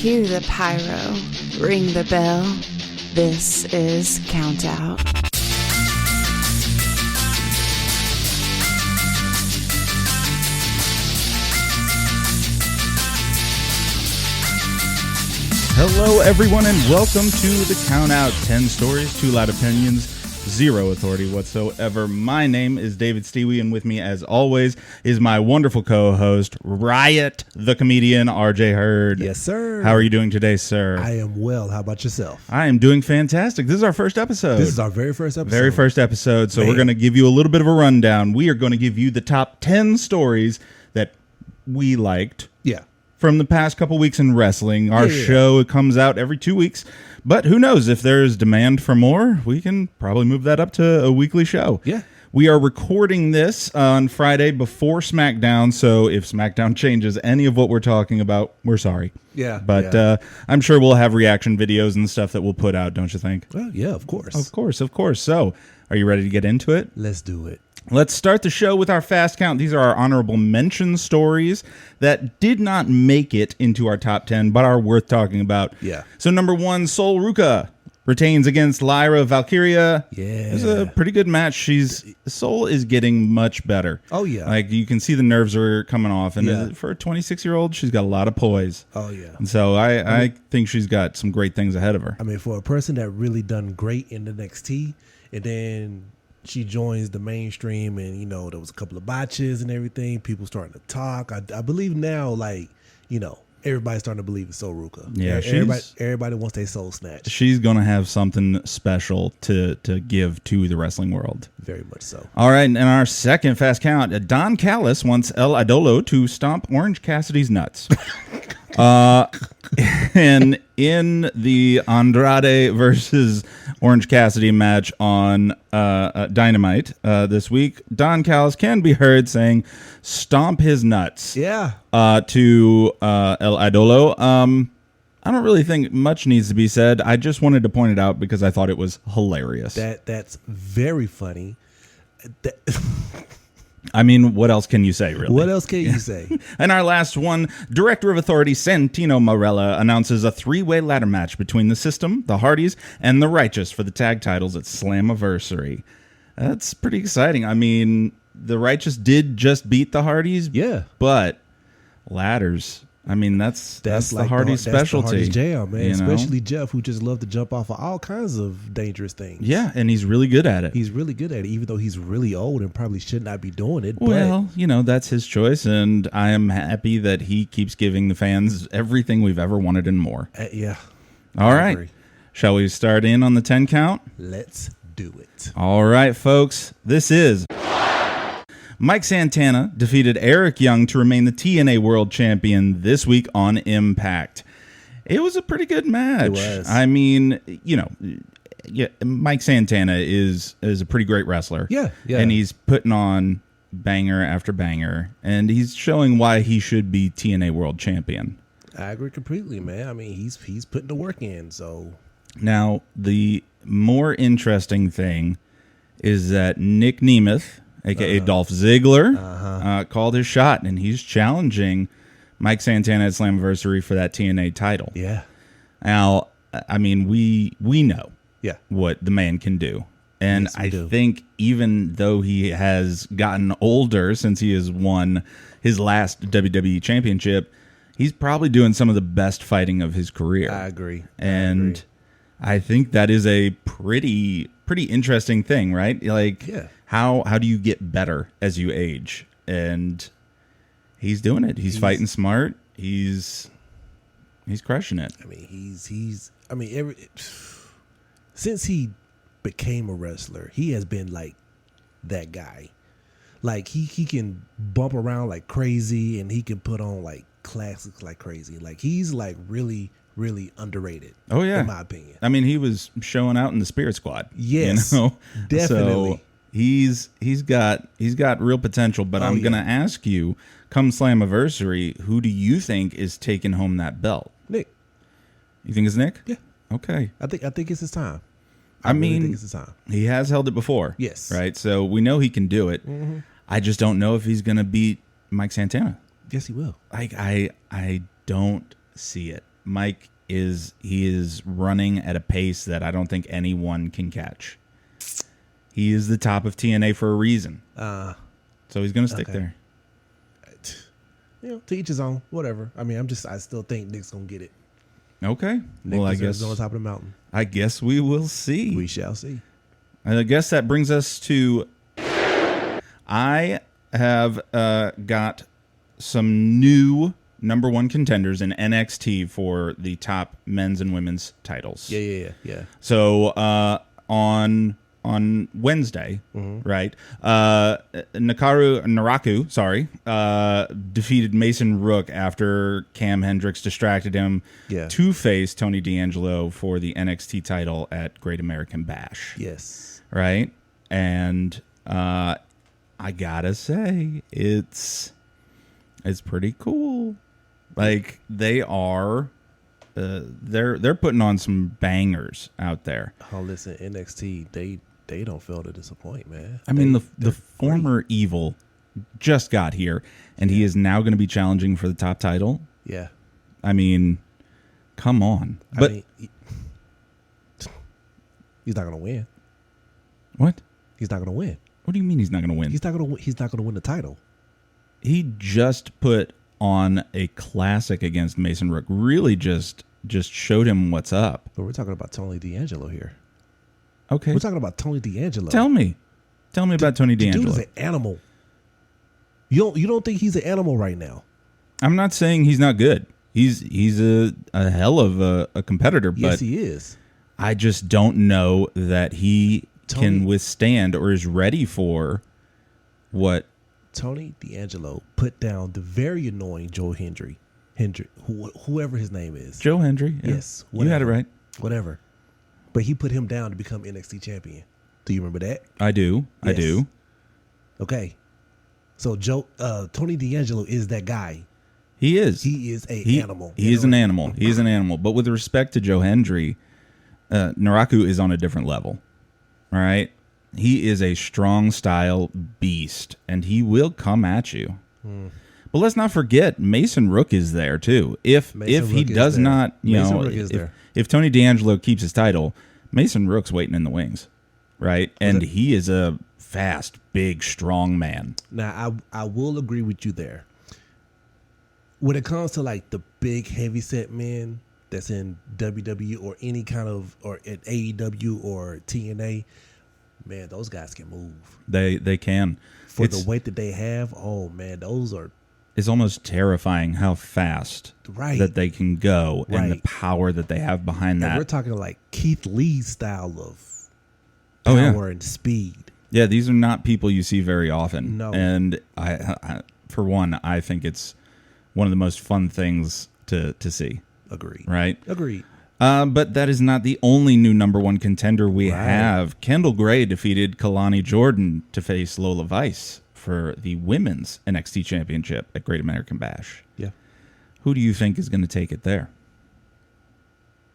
Cue the pyro, ring the bell. This is Count Out. Hello, everyone, and welcome to the Count Out. 10 stories, 2 loud opinions, 0 authority whatsoever. My name is David Stiewe, and with me, as always, is my wonderful co-host, Riot, the comedian, RJ Hurd. Yes, sir. How are you doing today, sir? I am well. How about yourself? I am doing fantastic. This is our first episode. This is our very first episode. Very first episode, so Man. we're going to give you a little bit of a rundown. We are going to give you the top 10 stories that we liked. Yeah. From the past couple weeks in wrestling. Our show comes out every 2 weeks, but who knows, if there's demand for more, we can probably move that up to a weekly show. Yeah. We are recording this on Friday before SmackDown, so if SmackDown changes any of what we're talking about, we're sorry. Yeah. But I'm sure we'll have reaction videos and stuff that we'll put out, don't you think? Well, yeah, of course. Of course. So, are you ready to get into it? Let's do it. Let's start the show with our fast count. These are our honorable mention stories that did not make it into our top 10, but are worth talking about. Yeah. So number 1, Sol Ruka retains against Lyra Valkyria. Yeah. It was a pretty good match. Sol is getting much better. Oh, yeah. Like, you can see the nerves are coming off. And Yeah. for a 26-year-old, she's got a lot of poise. Oh, yeah. And so I think she's got some great things ahead of her. I mean, for a person that really done great in the NXT, and then she joins the mainstream, and, you know, there was a couple of botches and everything. People starting to talk. I believe now, like, you know, everybody's starting to believe in Sol Ruka. Yeah, everybody wants their soul snatched. She's going to have something special to give to the wrestling world. Very much so. All right, and our second fast count, Don Callis wants El Idolo to stomp Orange Cassidy's nuts. And in the Andrade versus Orange Cassidy match on Dynamite this week, Don Callis can be heard saying, "Stomp his nuts." Yeah. To El Idolo. I don't really think much needs to be said. I just wanted to point it out because I thought it was hilarious. That's very funny. I mean, what else can you say, really? What else can you say? And our last one, Director of Authority Santino Marella announces a 3-way ladder match between the System, the Hardys, and the Righteous for the tag titles at Slammiversary. That's pretty exciting. I mean, the Righteous did just beat the Hardys. Yeah. But ladders, I mean, that's the like Hardys' specialty. That's the Hardys' jam, man. You know? Especially Jeff, who just loved to jump off of all kinds of dangerous things. Yeah, and he's really good at it. He's really good at it, even though he's really old and probably should not be doing it. Well, you know, that's his choice, and I am happy that he keeps giving the fans everything we've ever wanted and more. Yeah. All I right. agree. Shall we start in on the 10 count? Let's do it. All right, folks. This is Mike Santana defeated Eric Young to remain the TNA World Champion this week on Impact. It was a pretty good match. It was. I mean, you know, Mike Santana is a pretty great wrestler. Yeah. And he's putting on banger after banger, and he's showing why he should be TNA World Champion. I agree completely, man. I mean, he's putting the work in, so. Now, the more interesting thing is that Nick Nemeth, a.k.a. Dolph Ziggler, called his shot, and he's challenging Mike Santana at Slammiversary for that TNA title. Yeah. Now, I mean, we know Yeah. what the man can do. And Yes, we I do. think even though he has gotten older since he has won his last WWE championship, he's probably doing some of the best fighting of his career. I agree. And I think that is a pretty interesting thing, right? Like, Yeah. how do you get better as you age? And he's doing it. He's fighting smart. He's crushing it. I mean, he's I mean, since he became a wrestler, he has been like that guy. Like he can bump around like crazy, and he can put on like classics like crazy. Like he's like really underrated. Oh yeah, in my opinion. I mean, he was showing out in the Spirit Squad. Yes, you know? definitely. So he's got real potential. But I'm gonna ask you, come Slammiversary, who do you think is taking home that belt? Nick. You think it's Nick? Yeah. Okay. I think it's his time. I mean, really think it's his time. He has held it before. Yes. Right. So we know he can do it. Mm-hmm. I just don't know if he's gonna beat Mike Santana. Yes, he will. Like I don't see it. Mike is running at a pace that I don't think anyone can catch. He is the top of TNA for a reason. So he's going to stick there. To each his own. Whatever. I mean, I still think Nick's going to get it. Okay. Nick well, I guess on top of the mountain. I guess we will see. We shall see. And I guess that brings us to. I have got some new number one contenders in NXT for the top men's and women's titles. Yeah. So on Wednesday, right? Naraku, defeated Mason Rook after Cam Hendricks distracted him to face Tony D'Angelo for the NXT title at Great American Bash. Yes. Right? And I gotta say, it's pretty cool. Like, they are they're putting on some bangers out there. Oh, listen, NXT, they don't fail to disappoint, man. I mean, the former great. Evil just got here, and he is now going to be challenging for the top title. Yeah. I mean, come on. But he's not going to win. What? He's not going to win. What do you mean he's not going to win? He's not going to win the title. He just put on a classic against Mason Rook. Really just showed him what's up. But we're talking about Tony D'Angelo here. Okay. We're talking about Tony D'Angelo. Tell me about Tony D'Angelo. The dude is an animal. You don't think he's an animal right now? I'm not saying he's not good. He's a hell of a competitor. Yes, but he is. I just don't know that he can withstand or is ready for what Tony D'Angelo put down the very annoying Joe Hendry, whoever his name is. Joe Hendry. Yeah. Yes. Whatever. You had it right. Whatever. But he put him down to become NXT champion. Do you remember that? I do. Yes. I do. Okay. So Tony D'Angelo is that guy. He is. He is an animal. He is an animal. He is an animal. But with respect to Joe Hendry, Naraku is on a different level. All right? He is a strong style beast, and he will come at you. But let's not forget, Mason Rook is there too. If he does not, if Tony D'Angelo keeps his title, Mason Rook's waiting in the wings, right? And he is a fast, big, strong man. Now, I will agree with you there. When it comes to like the big, heavy-set men that's in WWE or any kind of, or at AEW or TNA, man, those guys can move. They can. For the weight that they have, oh man, those are. It's almost terrifying how fast that they can go and the power that they have behind that. We're talking like Keith Lee's style of power and speed. Yeah, these are not people you see very often. No. And I for one, I think it's one of the most fun things to see. Agreed. Right? Agreed. But that is not the only new number one contender we have. Kendall Gray defeated Kalani Jordan to face Lola Vice for the women's NXT championship at Great American Bash. Yeah. Who do you think is going to take it there?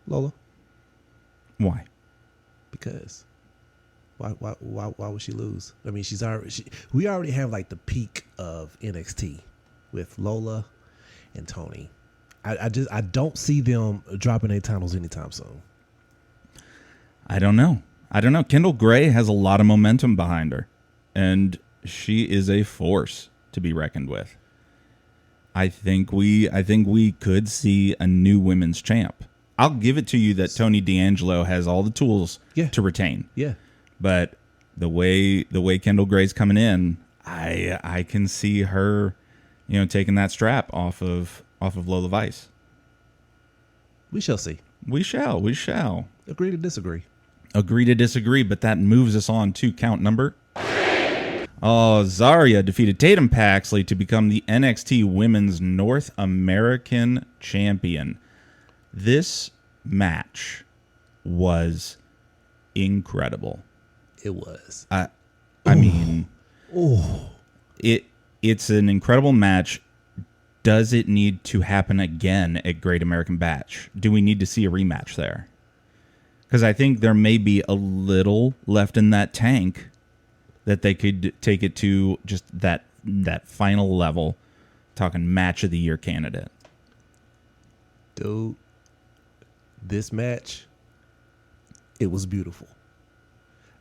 Lola. Why? Because why would she lose? I mean, we already have like the peak of NXT with Lola and Tony. I don't see them dropping their titles anytime soon. I don't know. Kendall Gray has a lot of momentum behind her, and she is a force to be reckoned with. I think we could see a new women's champ. I'll give it to you that Tony D'Angelo has all the tools to retain. Yeah. But the way Kendall Gray's coming in, I can see her, taking that strap off of Lola Vice. We shall see. We shall. Agree to disagree. Agree to disagree, but that moves us on to count number. Oh, Zarya defeated Tatum Paxley to become the NXT Women's North American Champion. This match was incredible. It was. I mean, it's an incredible match. Does it need to happen again at Great American Bash? Do we need to see a rematch there? Because I think there may be a little left in that tank that they could take it to just that final level. Talking match of the year candidate. Dude, this match, it was beautiful.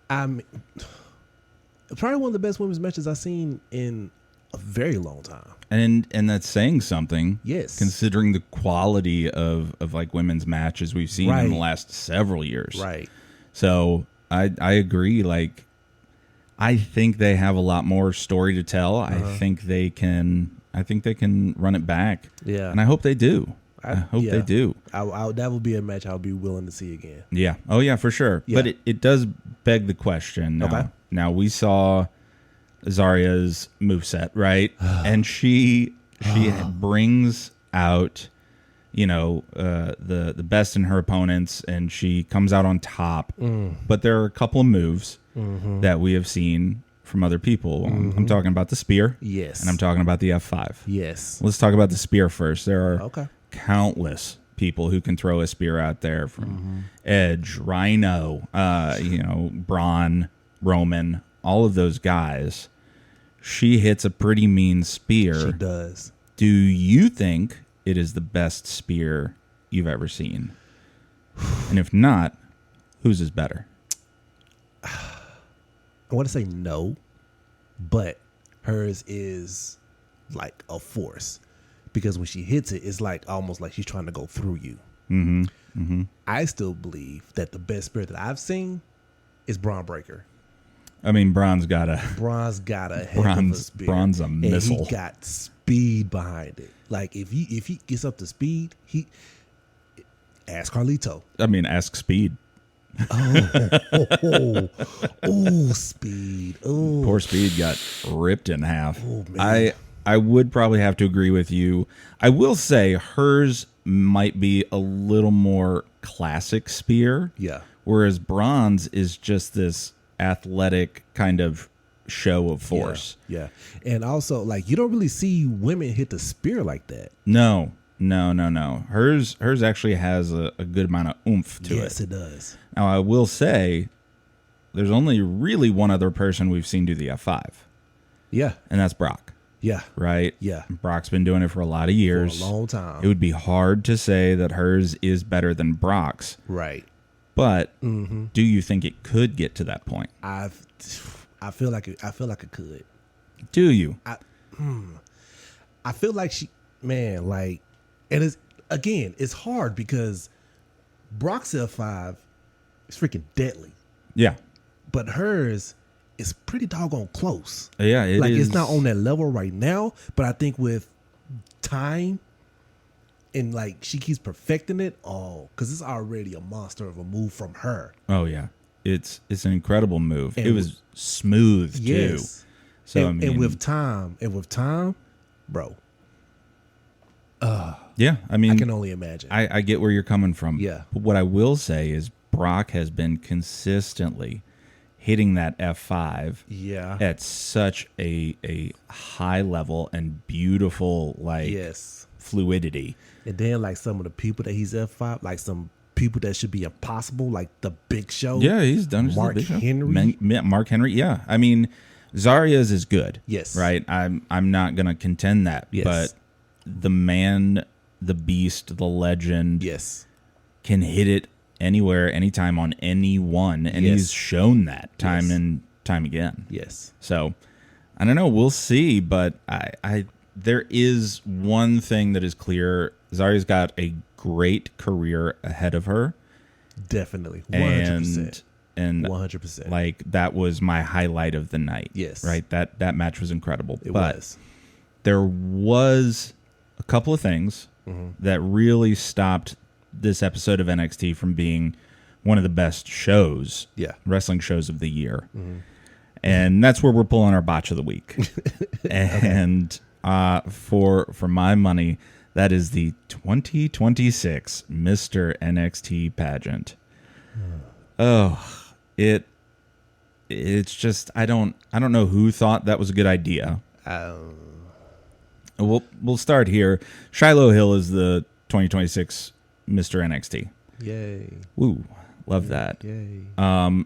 I mean, probably one of the best women's matches I've seen in a very long time. And that's saying something. Yes. Considering the quality of like women's matches we've seen in the last several years. Right. So I agree. Like, I think they have a lot more story to tell. I think they can run it back. Yeah. And I hope they do. I hope they do. That would be a match I would be willing to see again. Yeah. Oh yeah, for sure. Yeah. But it does beg the question. Now, Okay. Now we saw Zarya's moveset, right? And she brings out, the best in her opponents, and she comes out on top. But there are a couple of moves that we have seen from other people. I'm talking about the spear. Yes. And I'm talking about the F5. Yes. Let's talk about the spear first. There are Okay. countless people who can throw a spear out there, from Edge, Rhino, Braun, Roman, all of those guys. She hits a pretty mean spear. She does. Do you think it is the best spear you've ever seen? And if not, whose is better? I want to say no, but hers is like a force, because when she hits it, it's like almost like she's trying to go through you. I still believe that the best spear that I've seen is Braun Breaker. I mean, Braun's got a heck of a spear. Braun's a missile. And he got speed behind it. Like if he gets up to speed, ask Carlito. I mean, ask Speed. Speed. Oh, poor Speed got ripped in half. Oh, man. I would probably have to agree with you. I will say hers might be a little more classic spear. Yeah. Whereas Braun's is just this athletic kind of show of force. Yeah. And also, like, you don't really see women hit the spear like that. No. Hers actually has a good amount of oomph to it. Yes, it does. Now, I will say there's only really one other person we've seen do the F5. Yeah. And that's Brock. Yeah. Right? Yeah. Brock's been doing it for a lot of years. For a long time. It would be hard to say that hers is better than Brock's. Right. But do you think it could get to that point? I feel like it could. Do you? I feel like and it's hard because Brock's F5 is freaking deadly. Yeah. But hers is pretty doggone close. Yeah, it is. It's not on that level right now, but I think with time and like she keeps perfecting it, because it's already a monster of a move from her. Oh yeah, it's an incredible move. And it was smooth too. So and with time, bro. Yeah, I mean, I can only imagine. I get where you're coming from. Yeah. But what I will say is Brock has been consistently hitting that F5 at such a high level and beautiful fluidity. And then like some of the people that he's F5, like some people that should be impossible, like the Big Show. Yeah, he's done Mark Henry. Mark Henry, yeah. I mean, Zarya's is good. Yes. Right? I'm not going to contend that. Yes. But the man, the beast, the legend can hit it anywhere, anytime on anyone. And he's shown that time and time again. Yes. So, I don't know. We'll see. But there is one thing that is clear. Zarya's got a great career ahead of her. Definitely. 100%. And 100%. Like, that was my highlight of the night. Yes. Right? That match was incredible. It but was. There was a couple of things that really stopped this episode of NXT from being one of the best shows, wrestling shows of the year. And that's where we're pulling our botch of the week. And for my money, that is the 2026 Mr. NXT pageant. It's just I don't know who thought that was a good idea. We'll start here. Shiloh Hill is the 2026 Mr. NXT. Yay. Woo. Love that. Yay. And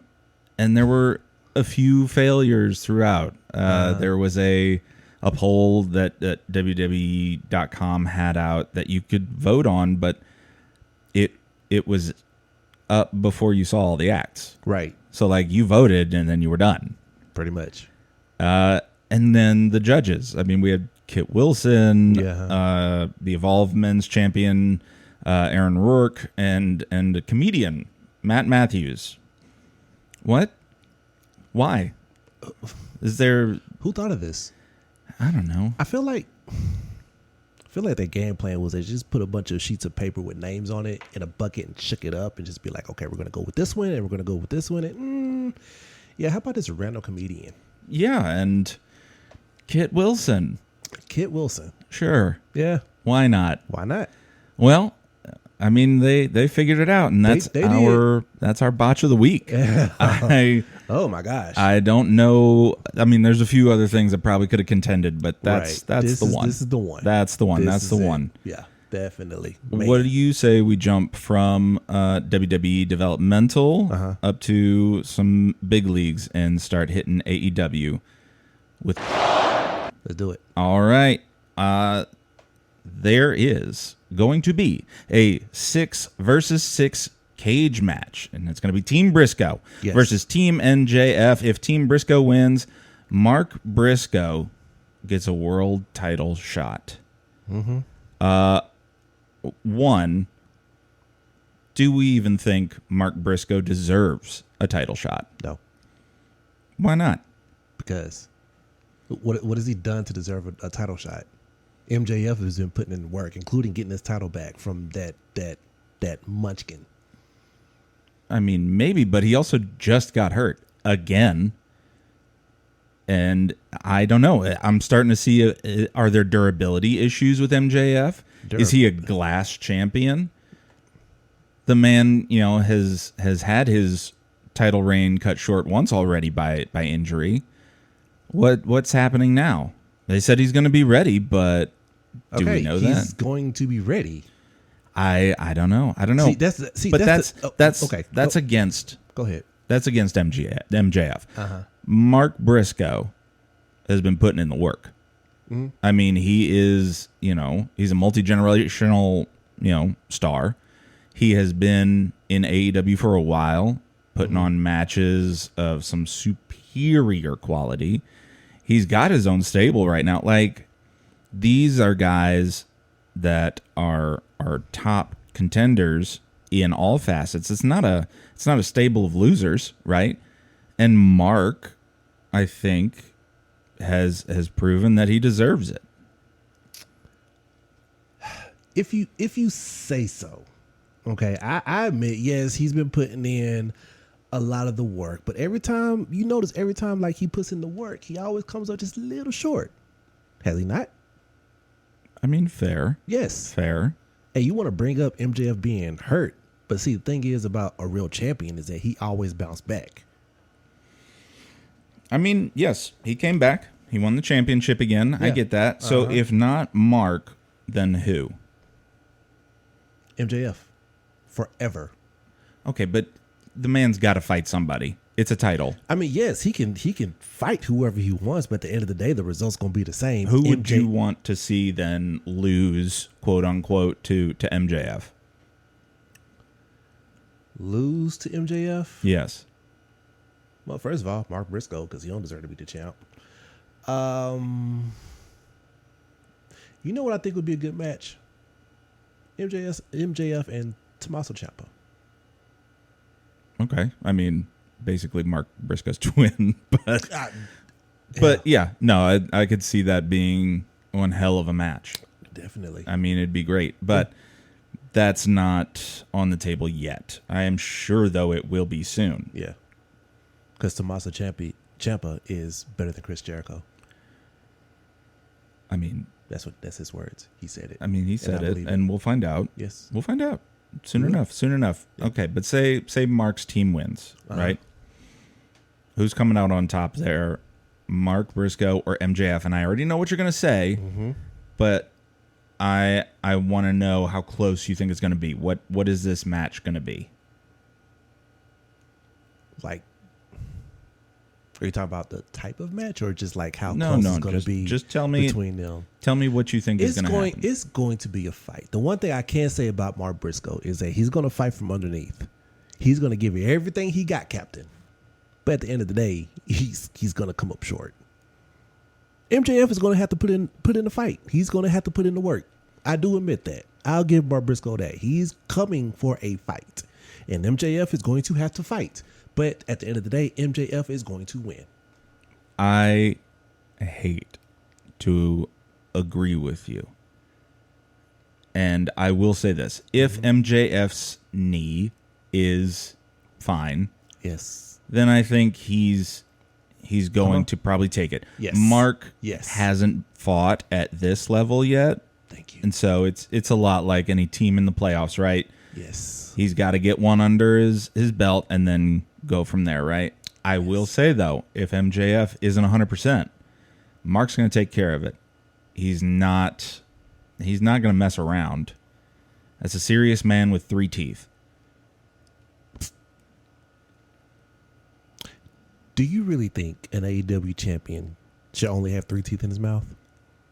there were a few failures throughout. There was a poll that WWE.com had out that you could vote on, but it it was up before you saw all the acts. Right. So like you voted and then you were done. Pretty much. And then the judges. I mean, we had Kit Wilson, Yeah. the Evolve Men's Champion, Aaron Rourke, and a comedian, Matt Matthews. What? Why? Is there... Who thought of this? I don't know. I feel like their game plan was they just put a bunch of sheets of paper with names on it in a bucket and shook it up and just be like, okay, we're going to go with this one and we're going to go with this one. And, yeah, how about this random comedian? Yeah, and Kit Wilson. Kit Wilson. Sure. Yeah. Why not? Why not? Well, I mean, they figured it out, and that's they that's our botch of the week. Oh my gosh. I don't know. I mean, there's a few other things that probably could have contended, but that's the one. This is the one. That's the one. This That's the is it. one. Yeah, definitely. What do you say we jump from WWE developmental up to some big leagues and start hitting AEW with? Let's do it. All right. There is going to be a 6 versus 6 cage match, and it's going to be Team Briscoe versus Team NJF. If Team Briscoe wins, Mark Briscoe gets a world title shot. One, do we even think Mark Briscoe deserves a title shot? No, Why not? because what has he done to deserve a title shot? MJF has been putting in work, including getting his title back from that munchkin. I mean, maybe, but he also just got hurt again. And I don't know. I'm starting to see, are there durability issues with MJF? Is he a glass champion? The man, has had his title reign cut short once already by injury. What's happening now? They said he's going to be ready, but do we know that? He's going to be ready. I don't know. I don't know. That's against. Go ahead. That's against MJF. Mark Briscoe has been putting in the work. I mean, he is, he's a multi-generational, star. He has been in AEW for a while, putting on matches of some superior quality. He's got his own stable right now. Like, these are guys that are top contenders in all facets. It's not a stable of losers, right? And Mark, I think, has proven that he deserves it. If you say so. Okay, I admit, yes, he's been putting in a lot of the work, but every time like he puts in the work, he always comes up just a little short. Has he not? I mean, fair. Yes. Fair. Hey, you want to bring up MJF being hurt, but see, the thing is about a real champion is that he always bounced back. I mean, yes, he came back. He won the championship again. Yeah. I get that. So if not Mark, then who? MJF. Forever. Okay, but the man's got to fight somebody. It's a title. I mean, yes, he can fight whoever he wants, but at the end of the day, the result's going to be the same. Who would you want to see then lose, quote unquote, to MJF? Lose to MJF? Yes. Well, first of all, Mark Briscoe, because he don't deserve to be the champ. You know what I think would be a good match? MJF and Tommaso Ciampa. Okay. I mean, basically Mark Briscoe's twin, but yeah, no, I could see that being one hell of a match. Definitely. I mean, it'd be great, but that's not on the table yet. I am sure, though, it will be soon. Yeah. Because Tommaso Ciampa is better than Chris Jericho. I mean, that's his words. He said it. I mean, he said it, and we'll find out. Yes. We'll find out soon enough. Yeah. Okay, but say Mark's team wins, right? Who's coming out on top there? Mark Briscoe or MJF? And I already know what you're going to say, but I want to know how close you think it's going to be. What is this match going to be? Like Are you talking about the type of match, or just like how No, close no, it's going to be? Just tell me between them. Tell me what you think is going to happen. It's going to be a fight. The one thing I can say about Mark Briscoe is that he's going to fight from underneath. He's going to give you everything he got, Captain. But at the end of the day, he's going to come up short. MJF is going to have to put in the fight. He's going to have to put in the work. I do admit that. I'll give Mark Briscoe that. He's coming for a fight. And MJF is going to have to fight. But at the end of the day, MJF is going to win. I hate to agree with you. And I will say this. If MJF's knee is fine, yes, then I think he's going to probably take it. Yes. Mark Yes. hasn't fought at this level yet. Thank you. And so it's a lot like any team in the playoffs, right? Yes. He's got to get one under his belt and then go from there, right? I will say, though, if MJF isn't 100%, Mark's going to take care of it. He's not going to mess around. That's a serious man with 3 teeth. Do you really think an AEW champion should only have 3 teeth in his mouth?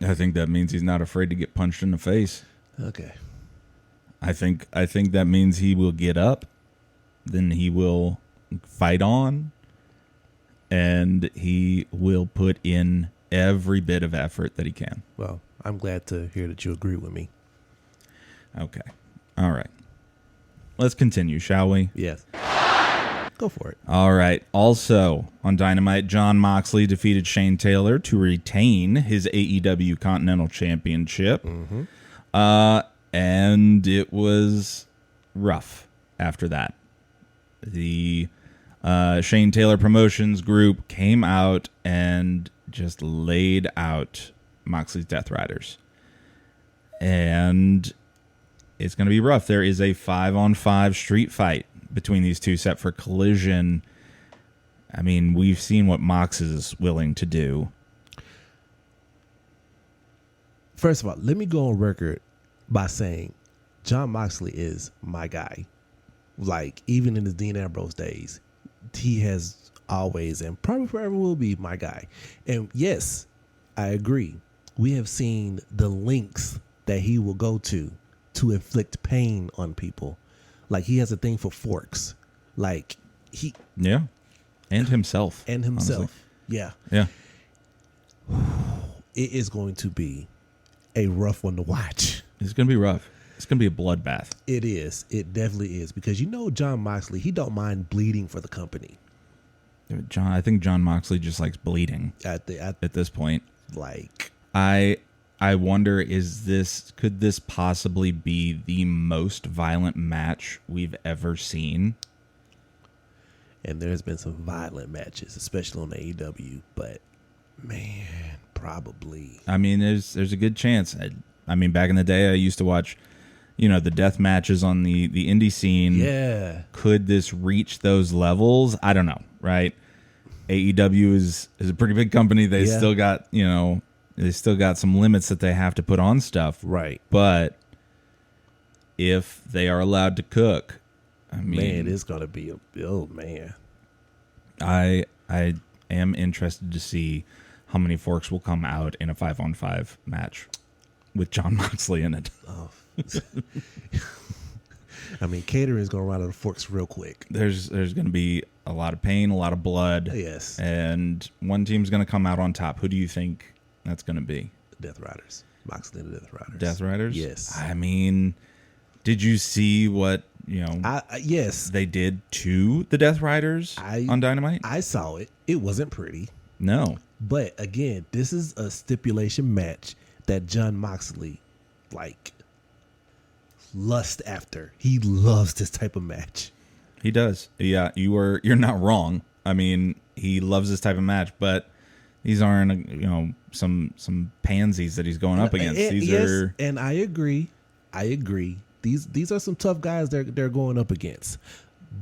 I think that means he's not afraid to get punched in the face. Okay. I think that means he will get up, then he will fight on, and he will put in every bit of effort that he can. Well, I'm glad to hear that you agree with me. Okay. All right. Let's continue, shall we? Yes. Go for it. All right. Also, on Dynamite, Jon Moxley defeated Shane Taylor to retain his AEW Continental Championship. Mm-hmm. And it was rough after that. The Shane Taylor Promotions group came out and just laid out Moxley's Death Riders. And it's going to be rough. There is a 5-on-5 street fight between these two set for Collision. I mean, we've seen what Mox is willing to do. First of all, let me go on record by saying Jon Moxley is my guy. Like, even in his Dean Ambrose days, he has always and probably forever will be my guy. And yes, I agree. We have seen the lengths that he will go to inflict pain on people. Like, he has a thing for forks. Like, Yeah. And himself. Honestly. Yeah. Yeah. It is going to be a rough one to watch. It's going to be rough. It's going to be a bloodbath. It is. It definitely is. Because Jon Moxley, he don't mind bleeding for the company. I think Jon Moxley just likes bleeding At this point. like, I wonder, could this possibly be the most violent match we've ever seen? and there's been some violent matches, especially on the AEW, but man, probably. I mean, there's a good chance. I mean, back in the day, I used to watch, the death matches on the indie scene. Yeah. Could this reach those levels? I don't know, right? AEW is a pretty big company. They still got, they still got some limits that they have to put on stuff. Right. But if they are allowed to cook, I mean, Man, it's going to be oh, man. I am interested to see how many forks will come out in a 5-on-5 match with Jon Moxley in it. Oh. I mean, catering is going to run out of forks real quick. There's going to be a lot of pain, a lot of blood. Yes. And one team's going to come out on top. Who do you think that's going to be? Death Riders. Moxley and the Death Riders. Death Riders? Yes. I mean, did you see what, yes. they did to the Death Riders on Dynamite? I saw it. It wasn't pretty. No. But again, this is a stipulation match that Jon Moxley, lust after. He loves this type of match. He does. Yeah, you're not wrong. I mean, he loves this type of match, but these aren't, some pansies that he's going up against. And I agree. These are some tough guys they're going up against.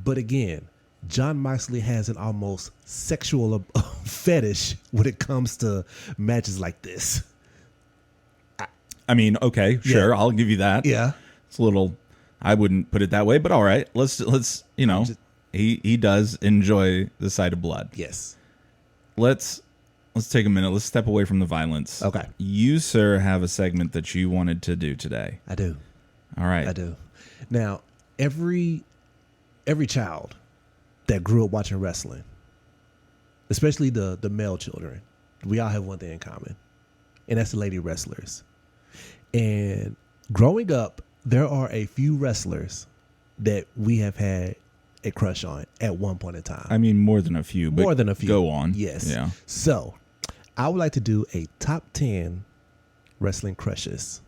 But again, Jon Moxley has an almost sexual fetish when it comes to matches like this. I mean, okay, sure, I'll give you that. Yeah. It's a little, I wouldn't put it that way, but all right. Let's he does enjoy the sight of blood. Yes. let's take a minute. Let's step away from the violence. Okay. You, sir, have a segment that you wanted to do today. I do. All right. I do. Now, every child that grew up watching wrestling, especially the male children, we all have one thing in common, and that's the lady wrestlers. And growing up, there are a few wrestlers that we have had a crush on at one point in time. I mean, more than a few. But more than a few. Go on. Yes. Yeah. So, I would like to do a top 10 wrestling crushes.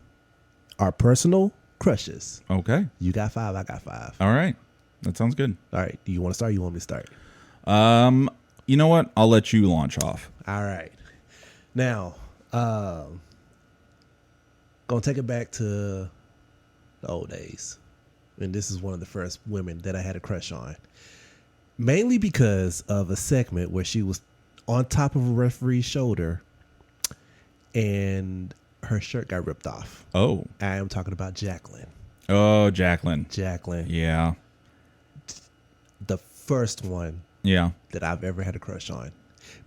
Our personal crushes. Okay. You got 5, I got 5. All right. That sounds good. All right. Do you want to start? Or you want me to start? You know what? I'll let you launch off. All right. Now, gonna take it back to the old days. And this is one of the first women that I had a crush on. Mainly because of a segment where she was on top of a referee's shoulder and her shirt got ripped off. Oh. I am talking about Jacqueline. Oh, Jacqueline. Jacqueline. Yeah. The first one Yeah. that I've ever had a crush on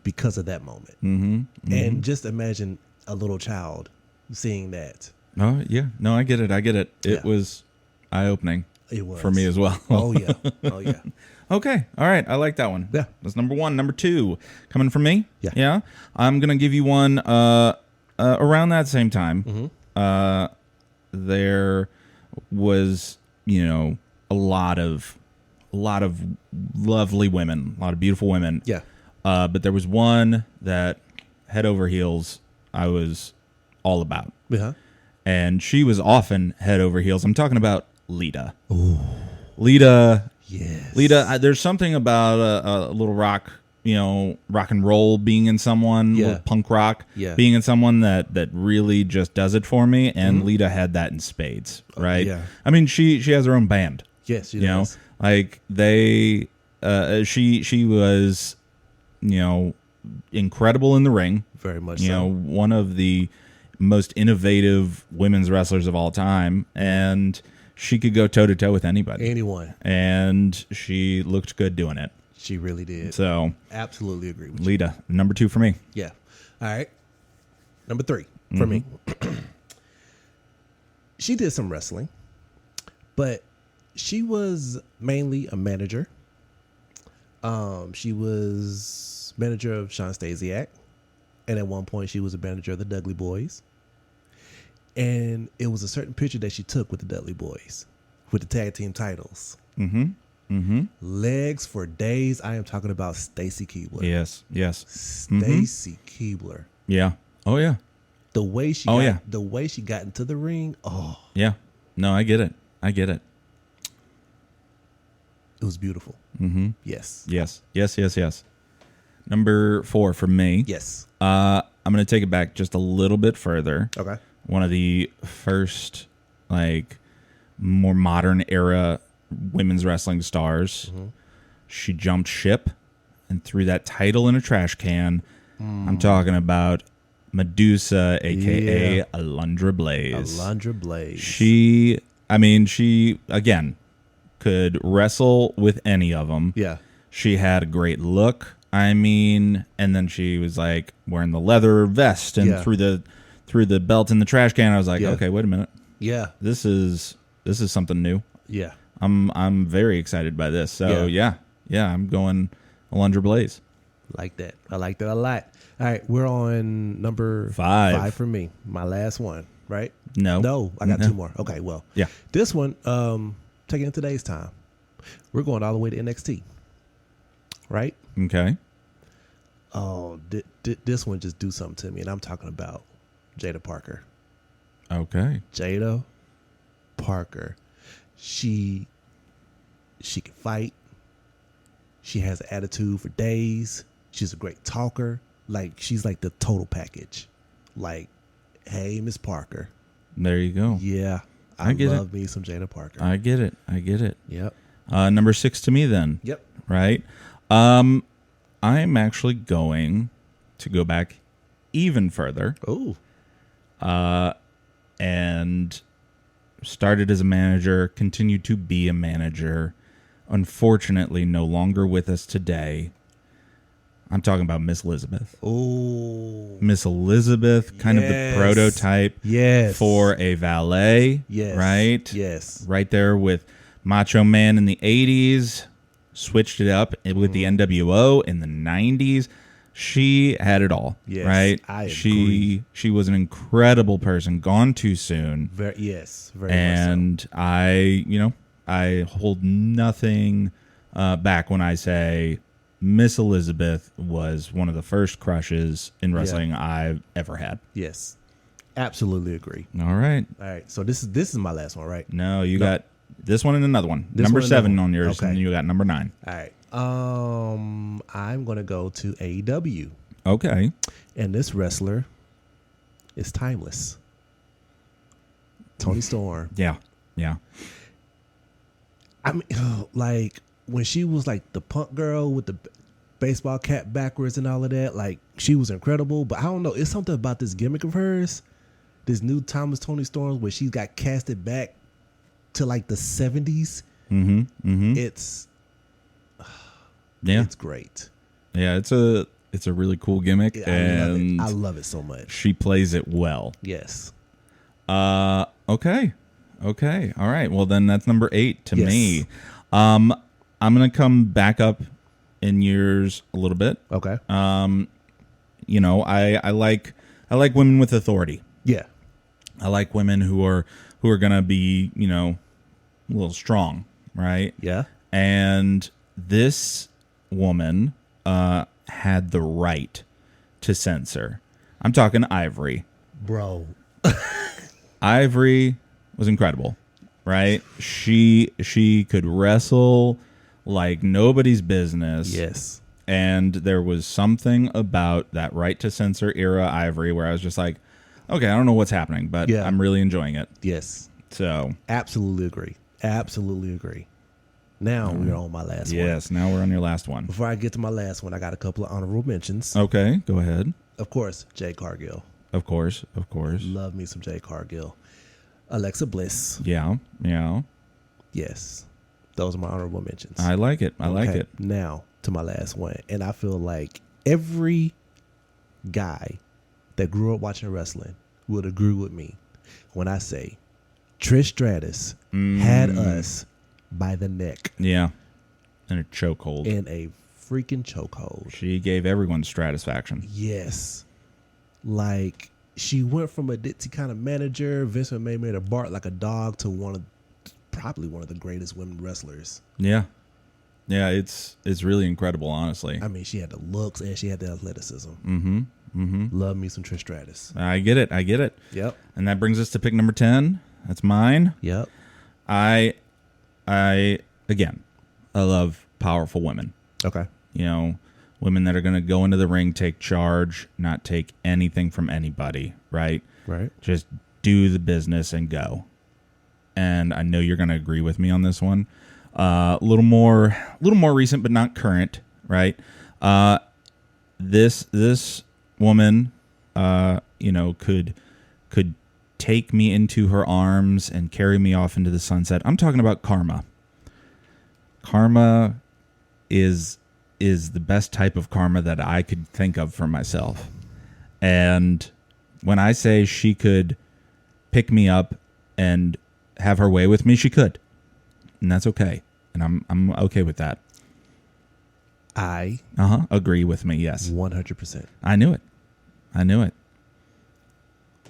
because of that moment. Mm-hmm. Mm-hmm. And just imagine a little child seeing that. Oh, yeah. No, I get it. It Yeah. was eye-opening. It was. For me as well. Oh, yeah. Oh, yeah. Okay. All right. I like that one. Yeah. That's number 1. Number 2, coming from me. Yeah. Yeah. I'm going to give you one around that same time. Mm-hmm. There was, a lot of lovely women, a lot of beautiful women. Yeah. But there was one that head over heels I was all about. Uh-huh. And she was often head over heels. I'm talking about Lita. Ooh. Lita. Yes. Lita, there's something about a little rock, rock and roll being in someone, Yeah. little punk rock Yeah. being in someone that really just does it for me. And Lita had that in spades, right? yeah. I mean, she has her own band. Yes, she You know, does. like she was, incredible in the ring. Very much You so. know, one of the most innovative women's wrestlers of all time, and she could go toe to toe with anybody. Anyone. And she looked good doing it. She really did. So, Absolutely agree with you. Lita, number 2 for me. Yeah. All right. Number 3 for me. She did some wrestling, but she was mainly a manager. She was manager of Sean Stasiak, and at one point she was a manager of the Dudley Boys. And it was a certain picture that she took with the Dudley Boys, with the tag team titles. Mm-hmm. Mm-hmm. Legs for days. I am talking about Stacy Keibler. Yes. Yes. Stacy Keibler. Yeah. Oh yeah. The way she the way she got into the ring, Yeah. No, I get it. it was beautiful. Mm-hmm. Yes. Yes. Yes. Yes. Yes. Number 4 for me. Yes. I'm going to take it back just a little bit further. Okay. One of the first, more modern era women's wrestling stars. Mm-hmm. She jumped ship and threw that title in a trash can. I'm talking about Medusa, a.k.a. Alundra Blaze. Alundra Blaze. She, again, could wrestle with any of them. Yeah. She had a great look. And then she was like wearing the leather vest and threw the belt in the trash can. I was like, okay, wait a minute. Yeah. This is something new. Yeah. I'm very excited by this. So yeah, I'm going Alundra Blaze. Like that. I like that a lot. All right, we're on number 5. 5 for me. My last one, right? No, I got 2 more. Okay, well, yeah. This one, taking today's time, we're going all the way to NXT, right? Okay. Oh, this one just do something to me, and I'm talking about Jada Parker. Okay. Jada Parker. She can fight. She has an attitude for days. She's a great talker. She's like the total package. Like, hey, Miss Parker. There you go. Yeah. I get love me some Jada Parker. I get it. Yep. Number 6 to me then. Yep. Right. I'm actually going to go back even further. Oh. And started as a manager, continued to be a manager. Unfortunately, no longer with us today. I'm talking about Miss Elizabeth. Oh, Miss Elizabeth, kind of the prototype for a valet. Yes. Right? Yes. Right there with Macho Man in the 80s, switched it up with the NWO in the 90s. She had it all. Yes, right? I agree. She was an incredible person, gone too soon. Very much and so. I hold nothing back when I say Miss Elizabeth was one of the first crushes in wrestling I've ever had. Yes, absolutely agree. All right. So this is my last one, right? No, you got this one and another one. Number 7 on yours, okay. and you got number 9. All right. I'm gonna go to AEW. Okay. And this wrestler is timeless. Toni Storm. Yeah. I mean, like when she was like the punk girl with the baseball cap backwards and all of that, like she was incredible. But I don't know, it's something about this gimmick of hers, this new Toni Storm, where she got casted back to like the 70s. It's great. Yeah, it's a really cool gimmick, and I love it so much. She plays it well. Yes. Okay. All right. Well, then that's number 8 to me. I'm gonna come back up in years a little bit. Okay. I like women with authority. Yeah. I like women who are gonna be, a little strong, right? Yeah. And this woman had the right to censor. I'm talking Ivory. Bro. Ivory was incredible, right? She could wrestle like nobody's business. Yes. And there was something about that right to censor era Ivory where I was just like, okay, I don't know what's happening, but I'm really enjoying it. Yes. So absolutely agree. Now we're on my last one. Yes, now we're on your last one. Before I get to my last one, I got a couple of honorable mentions. Okay, go ahead. Of course, Jade Cargill. Of course. Love me some Jade Cargill. Alexa Bliss. Yeah. Yes. Those are my honorable mentions. I like it. I like it. Now to my last one. And I feel like every guy that grew up watching wrestling would agree with me when I say Trish Stratus had us by the neck. Yeah. In a chokehold. In a freaking chokehold. She gave everyone satisfaction. Yes. Like, she went from a ditzy kind of manager, Vince McMahon made her bark like a dog, to probably one of the greatest women wrestlers. Yeah. Yeah, it's really incredible, honestly. I mean, she had the looks and she had the athleticism. Love me some Trish Stratus. I get it. Yep. And that brings us to pick number 10. That's mine. Yep. I love powerful women. Okay. Women that are going to go into the ring, take charge, not take anything from anybody, right? Right. Just do the business and go. And I know you're going to agree with me on this one. A little more recent, but not current, right? This woman, could take me into her arms and carry me off into the sunset. I'm talking about Karma. Karma is the best type of karma that I could think of for myself. And when I say she could pick me up and have her way with me, she could. And that's okay. And I'm okay with that. I agree with me, yes. 100%. I knew it.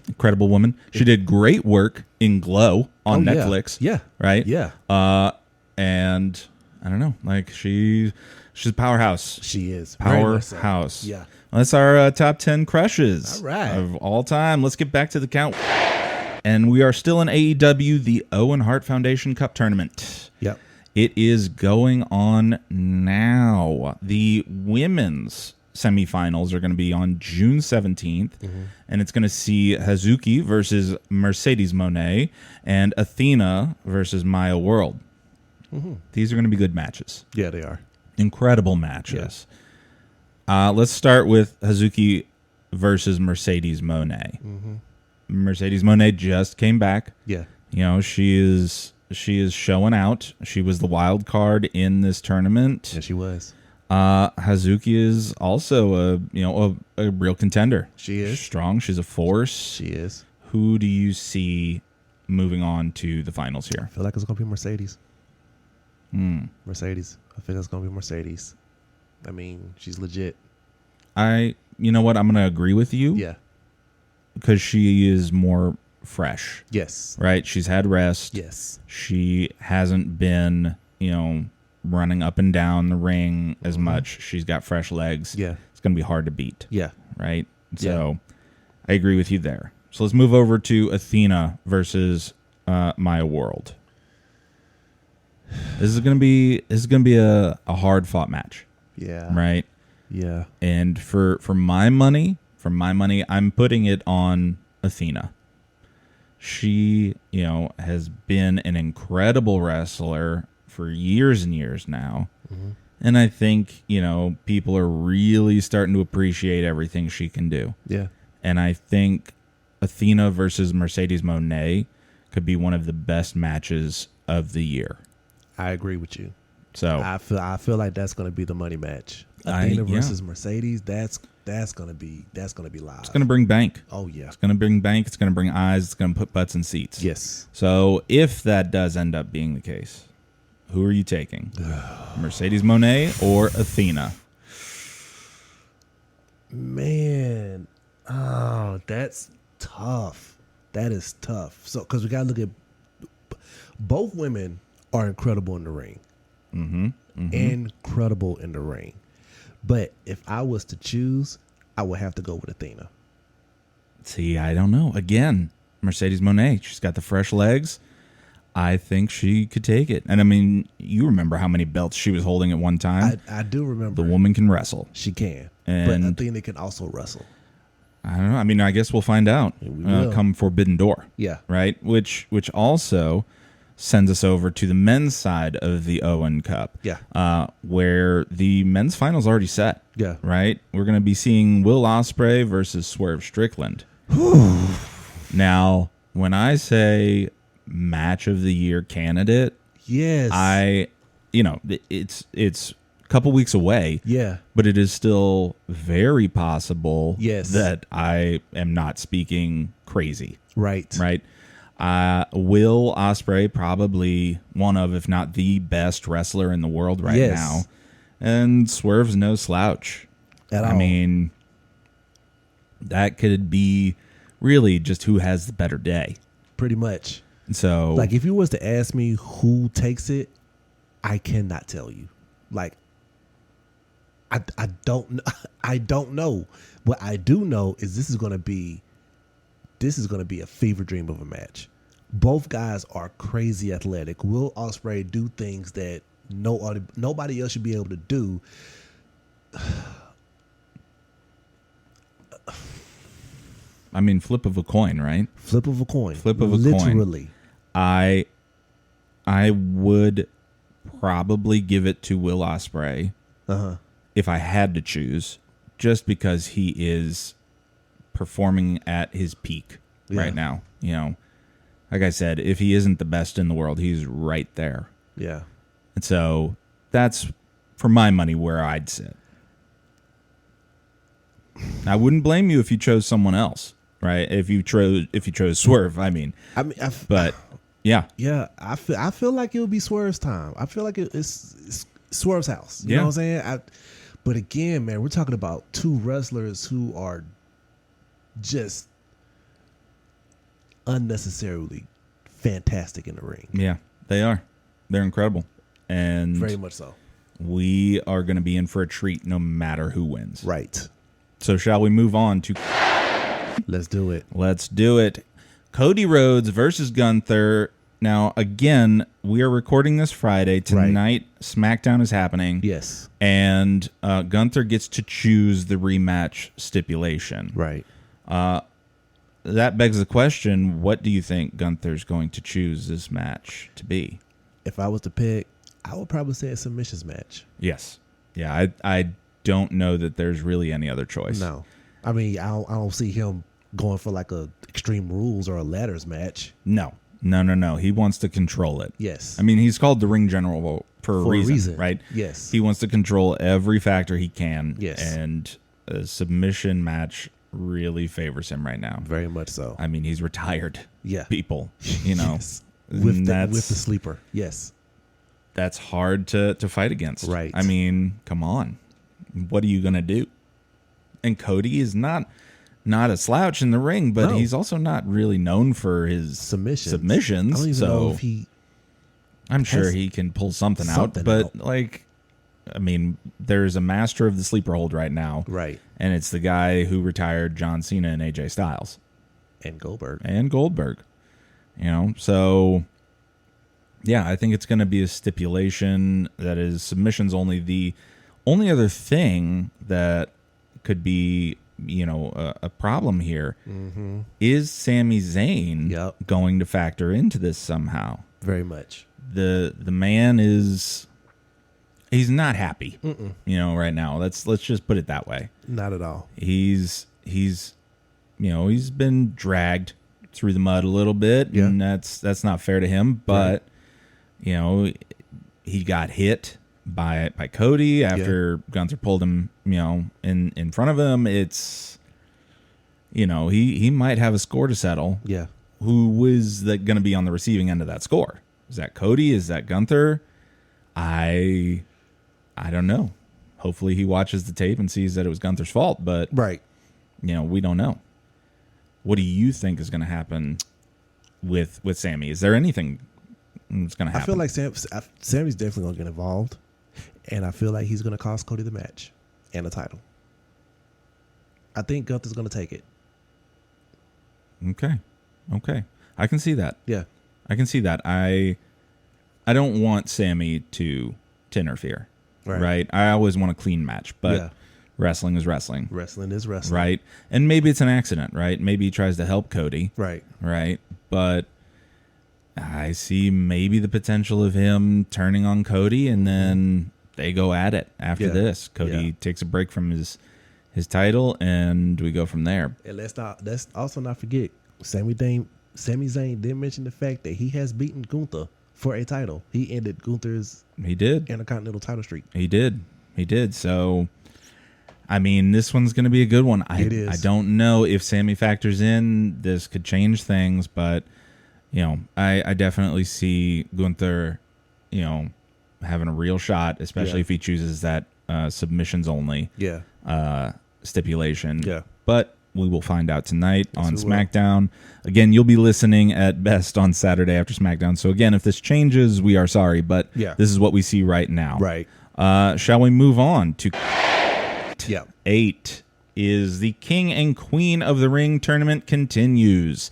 Incredible woman. She did great work in Glow on Netflix. Yeah. Right? Yeah. And I don't know, like she's a powerhouse. She is. Powerhouse. So. Yeah. Well, that's our top 10 crushes of all time. Let's get back to the count. And we are still in AEW, the Owen Hart Foundation Cup Tournament. Yep. It is going on now. The women's semifinals are going to be on June 17th, and it's going to see Hazuki versus Mercedes Moné and Athena versus Maya World. These are going to be good matches. Yeah, they are. Incredible matches. Yeah. Let's start with Hazuki versus Mercedes Moné. Mercedes Moné just came back. Yeah. She is showing out. She was the wild card in this tournament. Yeah, she was. Hazuki is also a real contender. She is. She's strong. She's a force. She is. Who do you see moving on to the finals here? I feel like it's going to be Mercedes. Mercedes. I think it's going to be Mercedes. I mean, she's legit. You know what? I'm going to agree with you. Yeah. Because she is more fresh. Yes. Right? She's had rest. Yes. She hasn't been, running up and down the ring as much. She's got fresh legs. Yeah. It's going to be hard to beat. Yeah. Right? So I agree with you there. So let's move over to Athena versus Maya World. This is going to be a hard fought match. Yeah. Right? Yeah. And for my money, I'm putting it on Athena. She, has been an incredible wrestler for years and years now. Mm-hmm. And I think, people are really starting to appreciate everything she can do. Yeah. And I think Athena versus Mercedes Moné could be one of the best matches of the year. I agree with you. So I feel like that's going to be the money match. Athena versus Mercedes, that's going to be live. It's going to bring bank. Oh yeah. It's going to bring bank, it's going to bring eyes, it's going to put butts in seats. Yes. So if that does end up being the case, who are you taking? Mercedes Moné or Athena? Man, that's tough. That is tough. So because we got to look at both women are incredible in the ring. Mm-hmm. Mm-hmm. Incredible in the ring. But if I was to choose, I would have to go with Athena. See, I don't know. Again, Mercedes Moné, she's got the fresh legs. I think she could take it. And I mean, you remember how many belts she was holding at one time? I do remember. The woman can wrestle. She can. And but Athena can also wrestle. I don't know. I mean, I guess we'll find out come Forbidden Door. Yeah. Right? Which also sends us over to the men's side of the Owen Cup. Yeah. Where the men's finals already set. Yeah. Right? We're going to be seeing Will Ospreay versus Swerve Strickland. Now, when I say match of the year candidate, yes, it's a couple weeks away. Yeah. But it is still very possible that I am not speaking crazy. Right. Right. Will Ospreay, probably one of, if not the best wrestler in the world right now. And Swerve's no slouch. At all. I mean, that could be really just who has the better day. Pretty much. So, like, if you was to ask me who takes it, I cannot tell you. Like, I don't I don't know. What I do know is this is going to be a fever dream of a match. Both guys are crazy athletic. Will Ospreay do things that nobody else should be able to do. I mean, flip of a coin, right? Flip of a coin. Flip of a coin. Literally. I would probably give it to Will Ospreay if I had to choose, just because he is performing at his peak right now. Like I said, if he isn't the best in the world, he's right there. Yeah. And so that's, for my money, where I'd sit. I wouldn't blame you if you chose someone else, right? If you chose Swerve, but yeah, I feel like it would be Swerve's time. I feel like it's Swerve's house. You know what I'm saying? But again, man, we're talking about two wrestlers who are just unnecessarily fantastic in the ring. Yeah, they are. They're incredible. And very much so. We are going to be in for a treat no matter who wins. Right. So shall we move on to... Let's do it. Let's do it. Cody Rhodes versus Gunther. Now, again, we are recording this Friday. Tonight, SmackDown is happening. Yes. And Gunther gets to choose the rematch stipulation. Right. That begs the question, what do you think Gunther's going to choose this match to be? If I was to pick, I would probably say a submissions match. Yes. Yeah, I don't know that there's really any other choice. No. I mean, I don't see him going for like a Extreme Rules or a ladders match. No. No. He wants to control it. Yes. I mean, he's called the ring general for a reason, right? Yes. He wants to control every factor he can. Yes. And a submission match really favors him right now. Very much so. I mean, he's retired. Yeah. People, you know. Yes. With the sleeper. Yes. That's hard to fight against. Right. I mean, come on. What are you going to do? And Cody is not a slouch in the ring, but he's also not really known for his submissions. I don't even know if he... I'm sure he can pull something out, but like, I mean, there's a master of the sleeper hold right now. Right. And it's the guy who retired John Cena and AJ Styles. And Goldberg. You know, so yeah, I think it's going to be a stipulation that is submissions only. The only other thing that could be, you know, a problem here is Sami Zayn going to factor into this somehow. Very much. The man he's not happy, you know, right now. Let's just put it that way. Not at all. He's you know, he's been dragged through the mud a little bit, and that's not fair to him. But you know, he got hit by Cody after Gunther pulled him, you know, in front of him. It's, you know, he might have a score to settle. Yeah. Who is that going to be on the receiving end of that score? Is that Cody? Is that Gunther? I don't know. Hopefully he watches the tape and sees that it was Gunther's fault, but you know, we don't know. What do you think is going to happen with Sami? Is there anything that's going to happen? I feel like Sami's definitely going to get involved, and I feel like he's going to cost Cody the match and the title. I think Gunther's going to take it. Okay. I can see that. Yeah. I can see that. I don't want Sami to interfere. Right? I always want a clean match, but wrestling is wrestling. Wrestling is wrestling. Right? And maybe it's an accident, right? Maybe he tries to help Cody. Right. But I see maybe the potential of him turning on Cody, and then they go at it after this. Cody takes a break from his title, and we go from there. And let's also not forget, Sami Zayn did mention the fact that he has beaten Gunther for a title. He ended Gunther's Intercontinental title streak. He did. So, I mean, this one's going to be a good one. It is. I don't know if Sami factors in. This could change things, but, you know, I definitely see Gunther, you know, having a real shot, especially if he chooses that submissions only stipulation. Yeah. But we will find out tonight on SmackDown. Again, you'll be listening at best on Saturday after SmackDown. So again, if this changes, we are sorry, but this is what we see right now. Right. Shall we move on to 8? Is the King and Queen of the Ring tournament continues.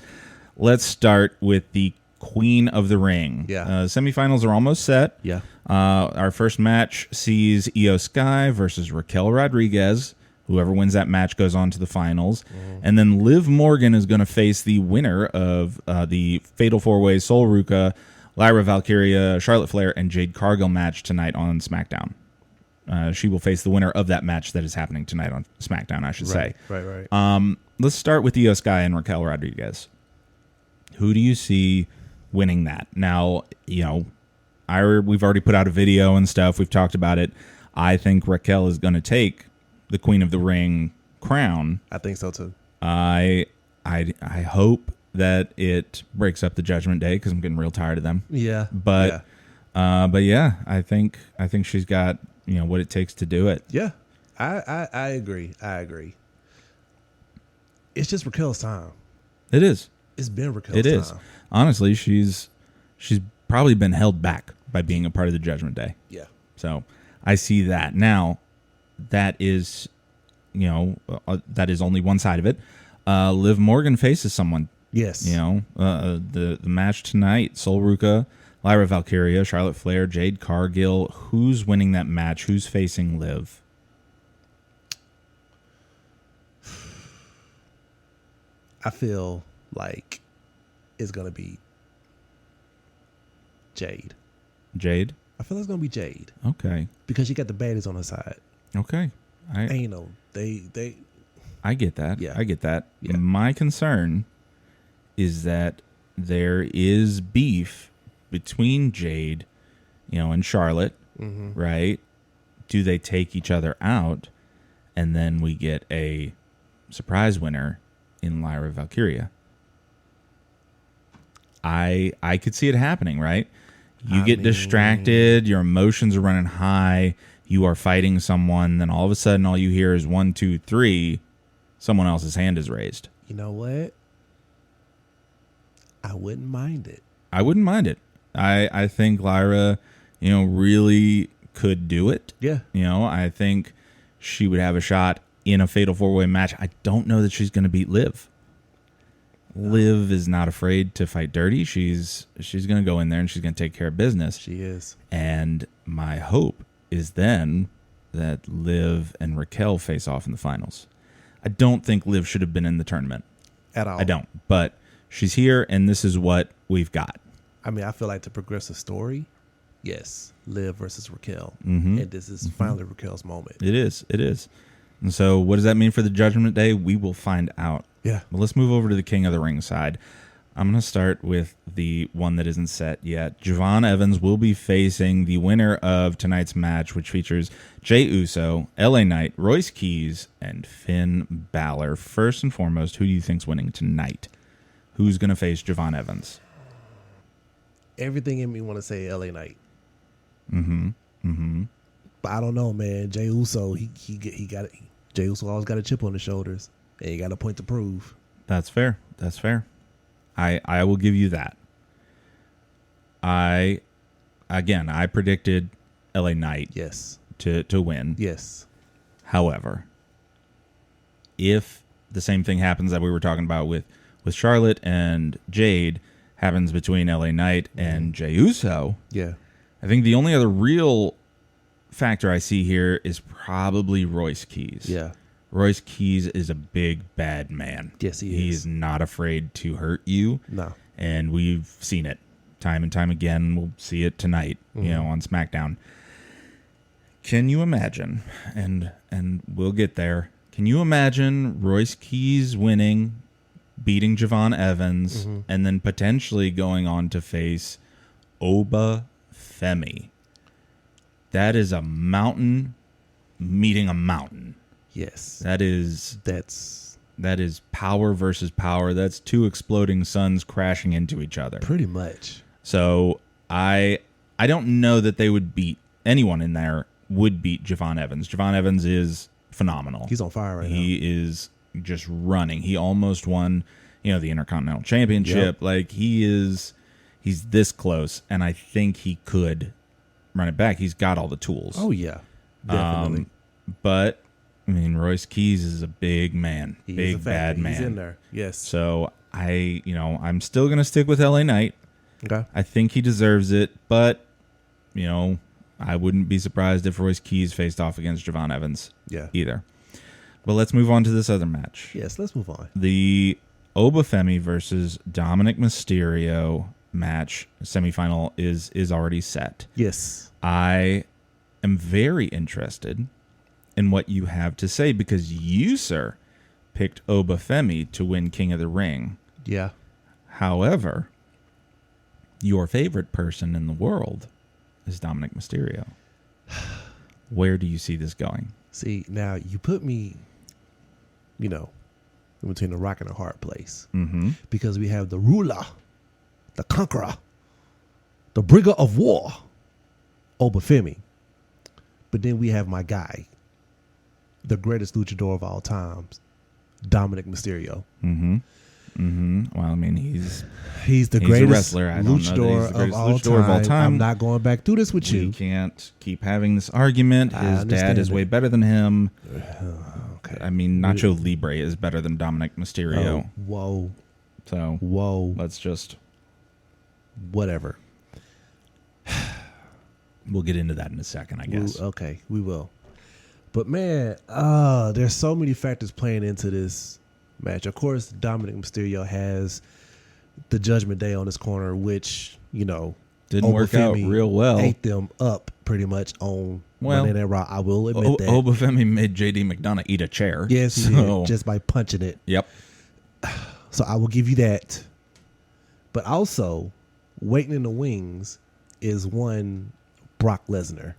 Let's start with the Queen of the Ring. Semifinals are almost set. Our first match sees Io Sky versus Raquel Rodriguez. Whoever wins that match goes on to the finals. And then Liv Morgan is going to face the winner of the Fatal 4-Way Sol Ruca, Lyra Valkyria, Charlotte Flair, and Jade Cargill match tonight on SmackDown. She will face the winner of that match that is happening tonight on SmackDown, I should say. Right. Let's start with Io Sky and Raquel Rodriguez. Who do you see winning that? Now, you know, we've already put out a video and stuff. We've talked about it. I think Raquel is going to take the Queen of the Ring crown. I think so too. I hope that it breaks up the Judgment Day because I'm getting real tired of them. But yeah, I think she's got, you know, what it takes to do it. Yeah, I agree. It's just Raquel's time. It is. It's been Raquel's time. It is. Honestly, she's probably been held back by being a part of the Judgment Day. Yeah. So I see that now. That is, you know, that is only one side of it. Liv Morgan faces someone. Yes. You know, the match tonight, Sol Ruca, Lyra Valkyria, Charlotte Flair, Jade Cargill. Who's winning that match? Who's facing Liv? I feel like it's going to be Jade. Jade? I feel like it's going to be Jade. Okay. Because she got the baddies on her side. Okay. You know, I get that. Yeah. I get that. Yeah. My concern is that there is beef between Jade, and Charlotte, right? Do they take each other out, and then we get a surprise winner in Lyra Valkyria? I could see it happening, right? You get distracted, your emotions are running high, you are fighting someone, then all of a sudden all you hear is 1, 2, 3, someone else's hand is raised. You know what? I wouldn't mind it. I wouldn't mind it. I think Lyra, really could do it. Yeah. I think she would have a shot in a fatal 4-way match. I don't know that she's going to beat Liv. Liv is not afraid to fight dirty. She's going to go in there and she's going to take care of business. She is. And my hope is then that Liv and Raquel face off in the finals. I don't think Liv should have been in the tournament. At all. I don't. But she's here, and this is what we've got. I mean, I feel like to progress the story, yes, Liv versus Raquel. And this is finally Raquel's moment. It is. And so what does that mean for the Judgment Day? We will find out. Yeah. But let's move over to the King of the Ring side. I'm going to start with the one that isn't set yet. Javon Evans will be facing the winner of tonight's match, which features Jey Uso, LA Knight, Royce Keys, and Finn Balor. First and foremost, who do you think's winning tonight? Who's going to face Javon Evans? Everything in me want to say LA Knight. But I don't know, man. Jey Uso, he got it. Jey Uso always got a chip on his shoulders, and he got a point to prove. That's fair. I will give you that. I predicted LA Knight to win. Yes. However, if the same thing happens that we were talking about with Charlotte and Jade happens between LA Knight and Jey Uso, I think the only other real factor I see here is probably Royce Keys. Yeah. Royce Keys is a big, bad man. Yes, he is. He is not afraid to hurt you. No. And we've seen it time and time again. We'll see it tonight, on SmackDown. Can you imagine, and we'll get there, can you imagine Royce Keys winning, beating Javon Evans, and then potentially going on to face Oba Femi? That is a mountain meeting a mountain. Yes. That's power versus power. That's two exploding suns crashing into each other. Pretty much. So I don't know that they would beat anyone in there would beat Javon Evans. Javon Evans is phenomenal. He's on fire right now. He is just running. He almost won, the Intercontinental Championship. Like he's this close, and I think he could run it back. He's got all the tools. Oh yeah. Definitely. But I mean, Royce Keys is a big man, big bad man. He's in there, yes. So I'm still gonna stick with LA Knight. Okay. I think he deserves it, but I wouldn't be surprised if Royce Keys faced off against Javon Evans. Either. But let's move on to this other match. Yes, let's move on. The Oba Femi versus Dominic Mysterio match semifinal is already set. Yes. I am very interested in what you have to say because you, sir, picked Oba Femi to win King of the Ring. Yeah. However, your favorite person in the world is Dominic Mysterio. Where do you see this going? See, now you put me, in between a rock and a hard place. Because we have the ruler, the conqueror, the bringer of war, Oba Femi. But then we have my guy, the greatest luchador of all times, Dominic Mysterio. Well, I mean, he's the greatest wrestler. I don't luchador, know of all time. I'm not going back through this with you. We can't keep having this argument. His dad is way better than him. Okay. I mean, Nacho Libre is better than Dominic Mysterio. Whoa. So, let's just... Whatever. We'll get into that in a second, I guess. Okay, we will. But, man, there's so many factors playing into this match. Of course, Dominic Mysterio has the Judgment Day on his corner, which, didn't work out real well. Ate them up pretty much on Monday Night Raw. I will admit that. Oba Femi made JD McDonough eat a chair. Yes, he did, just by punching it. Yep. So I will give you that. But also, waiting in the wings is one Brock Lesnar.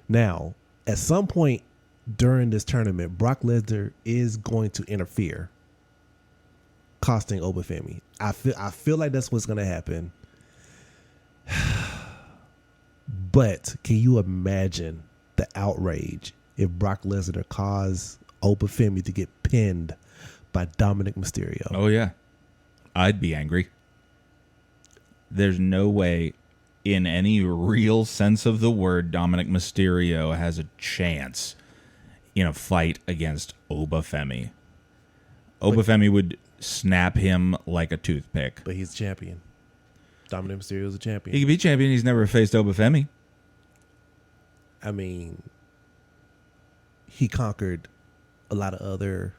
Now, at some point during this tournament, Brock Lesnar is going to interfere, costing Obafemi. I feel like that's what's going to happen. But can you imagine the outrage if Brock Lesnar caused Obafemi to get pinned by Dominic Mysterio? Oh, yeah. I'd be angry. There's no way in any real sense of the word Dominic Mysterio has a chance in a fight against Obafemi. Obafemi would snap him like a toothpick. But he's champion. Dominic Mysterio is a champion. He could be champion. He's never faced Obafemi. I mean, he conquered a lot of other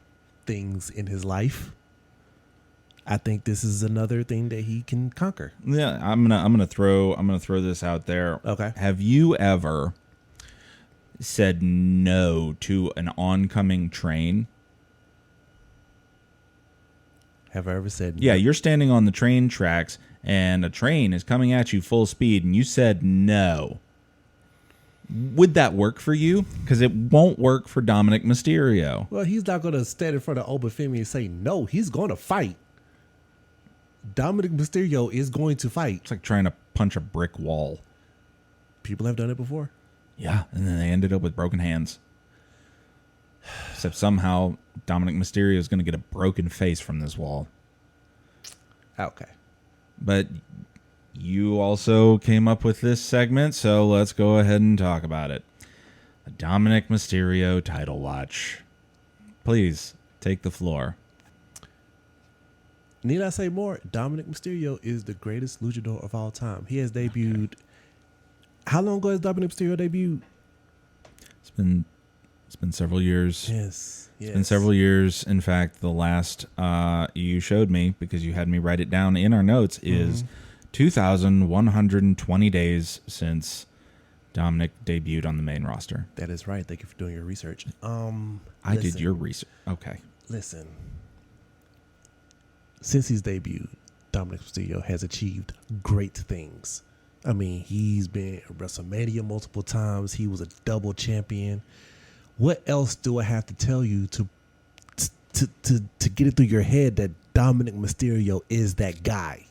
things in his life. I think this is another thing that he can conquer. Yeah, I'm gonna throw this out there. Okay. Have you ever said no to an oncoming train? Have I ever said no? Yeah, you're standing on the train tracks and a train is coming at you full speed and you said no. Would that work for you? Because it won't work for Dominic Mysterio. Well, he's not going to stand in front of Obafemi and say no. He's going to fight. Dominic Mysterio is going to fight. It's like trying to punch a brick wall. People have done it before. Yeah, and then they ended up with broken hands. Except somehow Dominic Mysterio is going to get a broken face from this wall. Okay. But you also came up with this segment, so let's go ahead and talk about it. A Dominic Mysterio title watch. Please, take the floor. Need I say more? Dominic Mysterio is the greatest luchador of all time. He has debuted... Okay. How long ago has Dominic Mysterio debuted? It's been several years. Yes. It's been several years. In fact, the last you showed me, because you had me write it down in our notes, is 2,120 days since Dominic debuted on the main roster. That is right. Thank you for doing your research. I did your research. Okay. Listen. Since his debut, Dominic Mysterio has achieved great things. I mean, he's been at WrestleMania multiple times. He was a double champion. What else do I have to tell you to get it through your head that Dominic Mysterio is that guy?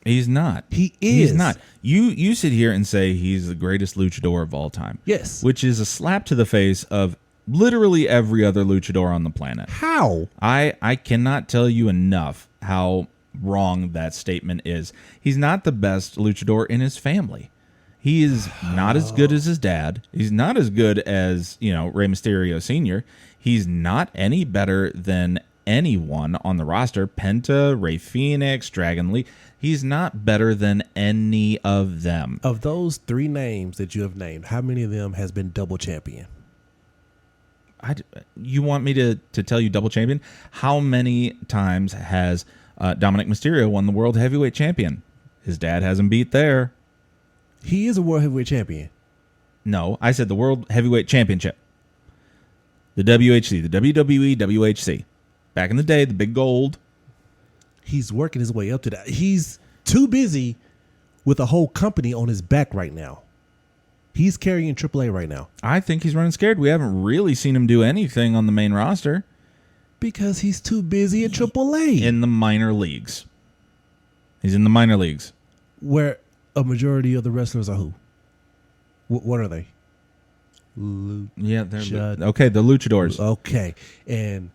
He's not. He is. He's not. You sit here and say he's the greatest luchador of all time. Yes. Which is a slap to the face of literally every other luchador on the planet. How? I cannot tell you enough how wrong that statement is. He's not the best luchador in his family. He is not as good as his dad. He's not as good as, Rey Mysterio Sr. He's not any better than anyone on the roster. Penta, Rey Fenix, Dragon Lee. He's not better than any of them. Of those three names that you have named, how many of them has been double champion? You want me to tell you double champion? How many times has Dominic Mysterio won the World Heavyweight Champion? His dad has him beat there. He is a World Heavyweight Champion. No, I said the World Heavyweight Championship. The WHC, the WWE WHC. Back in the day, the big gold. He's working his way up to that. He's too busy with a whole company on his back right now. He's carrying AAA right now. I think he's running scared. We haven't really seen him do anything on the main roster. Because he's too busy at AAA. In the minor leagues. He's in the minor leagues. Where a majority of the wrestlers are who? What are they? Yeah, they're okay, the luchadors. Okay. And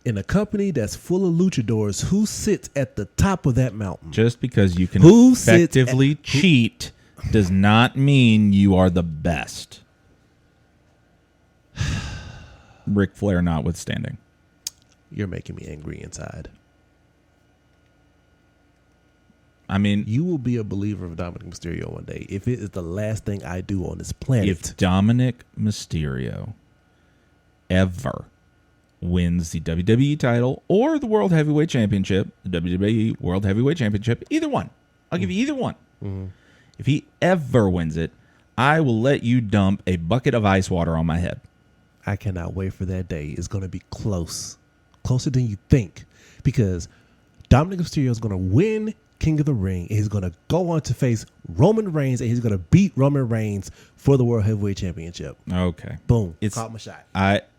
in a company that's full of luchadors, who sits at the top of that mountain? Just because you can effectively cheat does not mean you are the best. Ric Flair notwithstanding. You're making me angry inside. I mean, you will be a believer of Dominic Mysterio one day if it is the last thing I do on this planet. If Dominic Mysterio ever wins the WWE title or the World Heavyweight Championship, the WWE World Heavyweight Championship, either one. I'll give you either one. Mm-hmm. If he ever wins it, I will let you dump a bucket of ice water on my head. I cannot wait for that day. It's going to be close. Closer than you think. Because Dominic Mysterio is going to win, King of the Ring, and he's going to go on to face Roman Reigns, and he's going to beat Roman Reigns for the World Heavyweight Championship. Okay. Boom. Caught my shot.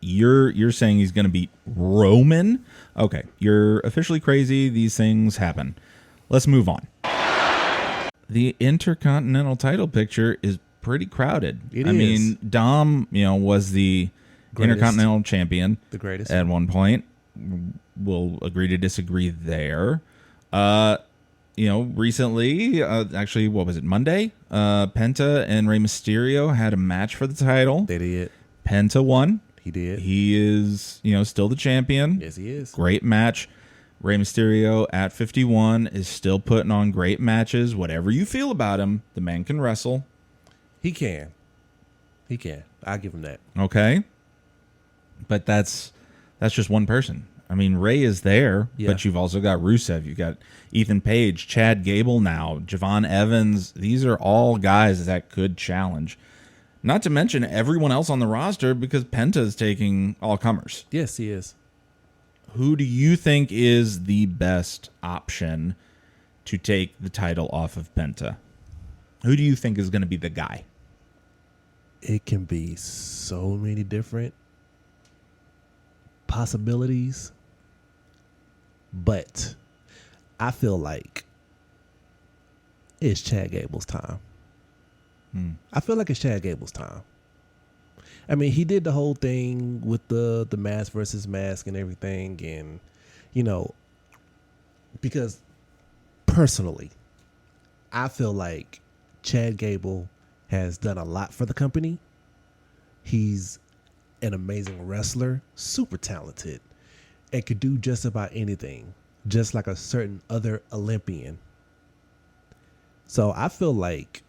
You're saying he's going to beat Roman? Okay. You're officially crazy. These things happen. Let's move on. The Intercontinental title picture is pretty crowded. It I is. mean, Dom, was the Greatest. Intercontinental champion. The greatest. At one point. We'll agree to disagree there. Recently, actually, what was it, Monday? Penta and Rey Mysterio had a match for the title. They did. Penta won. He did. He is, still the champion. Yes, he is. Great match. Rey Mysterio at 51 is still putting on great matches. Whatever you feel about him, the man can wrestle. He can. I'll give him that. Okay. But that's just one person. I mean, Ray is there, but you've also got Rusev. You've got Ethan Page, Chad Gable now, Javon Evans. These are all guys that could challenge. Not to mention everyone else on the roster, because Penta is taking all comers. Yes, he is. Who do you think is the best option to take the title off of Penta? Who do you think is going to be the guy? It can be so many different possibilities, but I feel like it's Chad Gable's time. I feel like it's Chad Gable's time. I mean, he did the whole thing with the mask versus mask and everything, and because personally, I feel like Chad Gable has done a lot for the company. He's an amazing wrestler, super talented, and could do just about anything, just like a certain other Olympian. So I feel like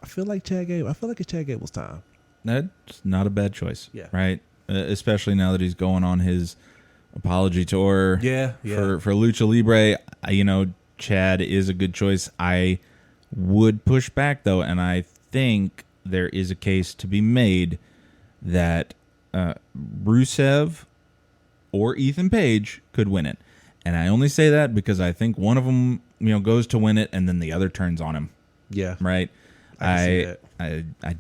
Chad Gable. I feel like it's Chad Gable's time. That's not a bad choice. Yeah. Right. Especially now that he's going on his apology tour. Yeah. For Lucha Libre, Chad is a good choice. I would push back though, and I think there is a case to be made that Rusev or Ethan Page could win it. And I only say that because I think one of them, goes to win it and then the other turns on him. Yeah. Right? I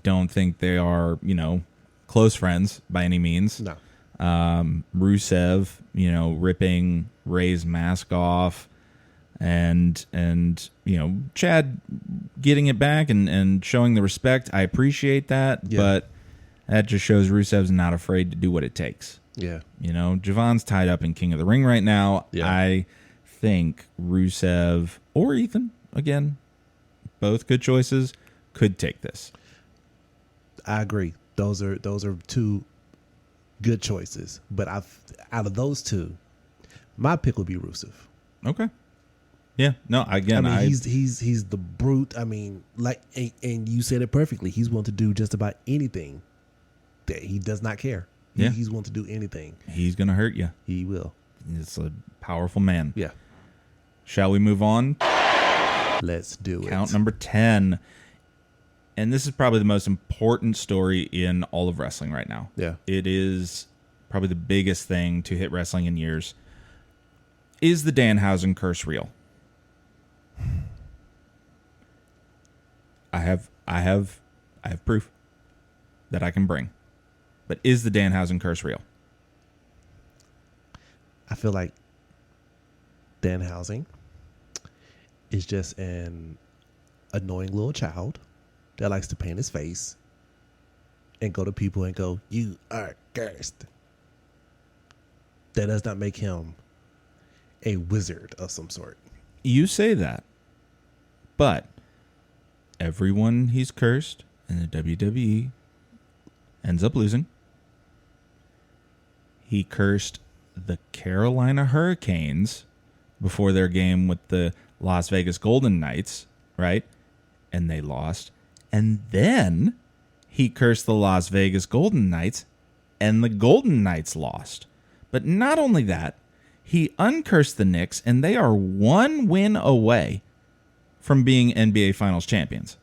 don't think they are, close friends by any means. No. Rusev, ripping Ray's mask off and Chad getting it back and showing the respect. I appreciate that, but that just shows Rusev's not afraid to do what it takes. Yeah. Javon's tied up in King of the Ring right now. Yeah. I think Rusev or Ethan, again, both good choices, could take this. I agree. Those are two good choices. But out of those two, my pick would be Rusev. Okay. Yeah. No. Again, he's the brute. I mean, and you said it perfectly. He's willing to do just about anything. That he does not care. Yeah. He's willing to do anything. He's gonna hurt you. He will. It's a powerful man. Yeah. Shall we move on? Let's do it. Count number 10. And this is probably the most important story in all of wrestling right now. Yeah. It is probably the biggest thing to hit wrestling in years. Is the Danhausen curse real? I have proof that I can bring. But is the Danhausen curse real? I feel like Danhausen is just an annoying little child that likes to paint his face and go to people and go, "You are cursed." That does not make him a wizard of some sort. You say that, but everyone he's cursed in the WWE ends up losing. He cursed the Carolina Hurricanes before their game with the Las Vegas Golden Knights, right? And they lost. And then he cursed the Las Vegas Golden Knights, and the Golden Knights lost. But not only that, he uncursed the Knicks, and they are one win away from being NBA Finals champions.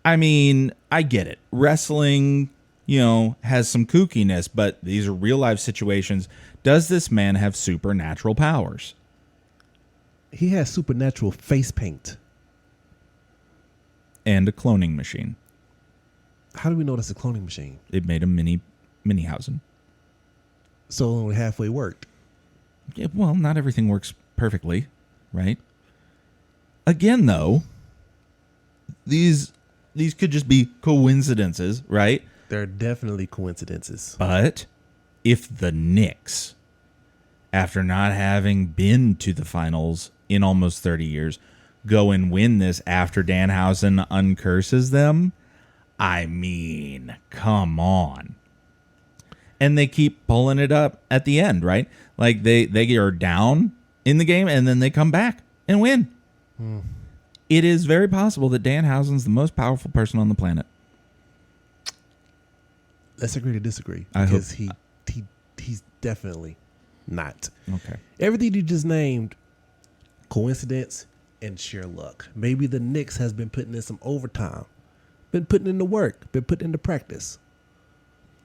I mean, I get it. Wrestling, has some kookiness, but these are real life situations. Does this man have supernatural powers? He has supernatural face paint. And a cloning machine. How do we know that's a cloning machine? It made a mini Hausen. So it only halfway worked. Yeah, well, not everything works perfectly, right? Again, though, these could just be coincidences, right? They're definitely coincidences. But if the Knicks, after not having been to the finals in almost 30 years, go and win this after Danhausen uncurses them, I mean, come on. And they keep pulling it up at the end, right? Like they are down in the game and then they come back and win. It is very possible that Danhausen's the most powerful person on the planet. Let's agree to disagree. I Because hope- he's definitely not. Okay. Everything you just named, coincidence and sheer luck. Maybe the Knicks has been putting in some overtime, been putting in the work, been putting into practice.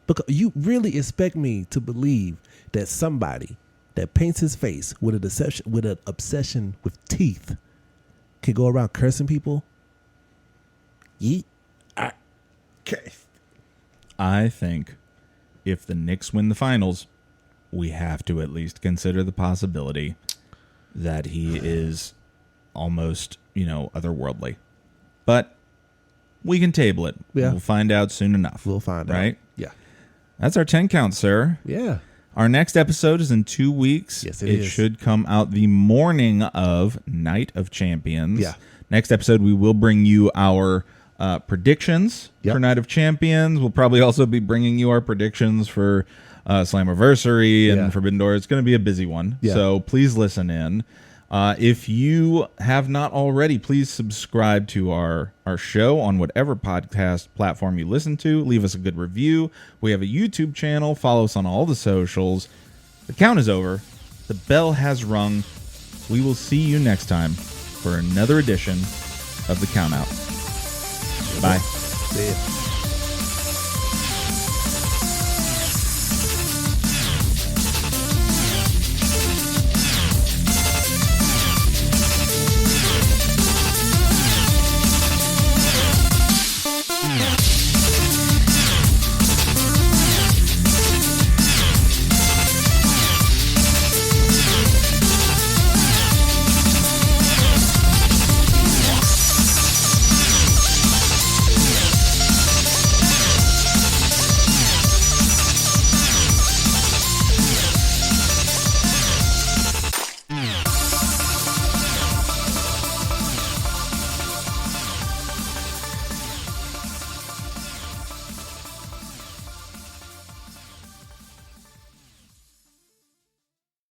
Because you really expect me to believe that somebody that paints his face with an obsession with teeth can go around cursing people? I think if the Knicks win the finals, we have to at least consider the possibility that he is almost, otherworldly. But we can table it. Yeah. We'll find out soon enough. We'll find out. Right? Yeah. That's our 10 count, sir. Yeah. Our next episode is in 2 weeks. Yes, it is. Should come out the morning of Night of Champions. Yeah. Next episode, we will bring you our predictions Yep. for Night of Champions. We'll probably also be bringing you our predictions for Slammiversary and Yeah. Forbidden Door. It's going to be a busy one. Yeah. So please listen in. If you have not already, please subscribe to our show on whatever podcast platform you listen to. Leave us a good review. We have a YouTube channel. Follow us on all the socials. The count is over. The bell has rung. We will see you next time for another edition of The Count Out. Bye. See ya.